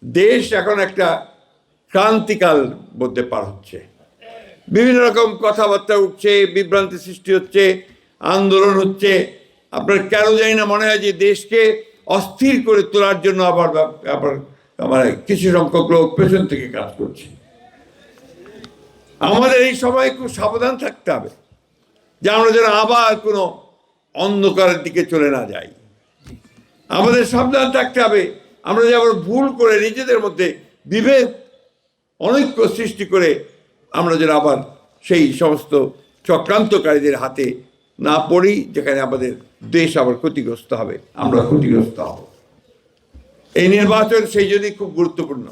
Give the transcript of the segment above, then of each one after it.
দেশ এখন একটা ক্রান্তিকাল মধ্যে পার হচ্ছে। বিভিন্ন রকম কথাবার্তা উঠছে, বিভ্রান্তি সৃষ্টি হচ্ছে, আন্দোলন হচ্ছে। আপনার কেন জানি না মনে হয় যে দেশকে অস্থির করে তোলার জন্য আবার আবার কিছু সংখ্যক লোক পেছন থেকে কাজ করছে। আমাদের এই সময় খুব সাবধান থাকতে হবে যে আমরা যেন আবার কোনো অন্ধকারের দিকে চলে না যাই। আমাদের সাবধান থাকতে হবে আমরা যে আবার ভুল করে নিজেদের মধ্যে বিভেদ অনৈক্য সৃষ্টি করে আমরা যেন আবার সেই সমস্ত চক্রান্তকারীদের হাতে না পড়ি, যেখানে আমাদের দেশ আবার ক্ষতিগ্রস্ত হবে, আমরা ক্ষতিগ্রস্ত হব। এই নির্বাচন সেই জন্যই খুব গুরুত্বপূর্ণ।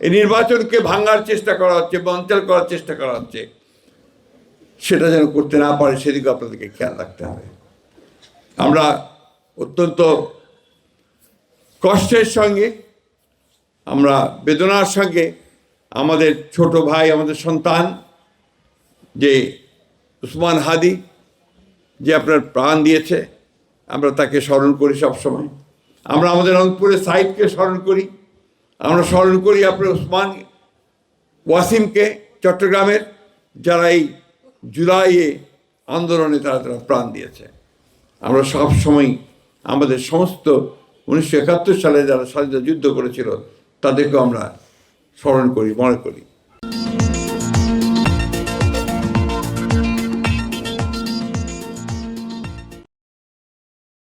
এই নির্বাচনকে ভাঙার চেষ্টা করা হচ্ছে, বঞ্চল করার চেষ্টা করা হচ্ছে, সেটা যেন করতে না পারে সেদিকে আপনাদেরকে খেয়াল রাখতে হবে। আমরা অত্যন্ত কষ্টের সঙ্গে, আমরা বেদনার সঙ্গে আমাদের ছোট ভাই, আমাদের সন্তান যে উসমান হাদি, যে আপনার প্রাণ দিয়েছে, আমরা তাকে স্মরণ করি সবসময়। আমরা আমাদের রংপুরের সাইদকে স্মরণ করি, আমরা স্মরণ করি আপনার উসমান ওয়াসিমকে, চট্টগ্রামের, যারা এই জুলাইয়ে আন্দোলনে তারা প্রাণ দিয়েছে। আমরা সবসময় আমাদের সমস্ত 1971 সালে যারা স্বাধীনতা যুদ্ধ করেছিল তাদেরকেও আমরা স্মরণ করি, মনে করি।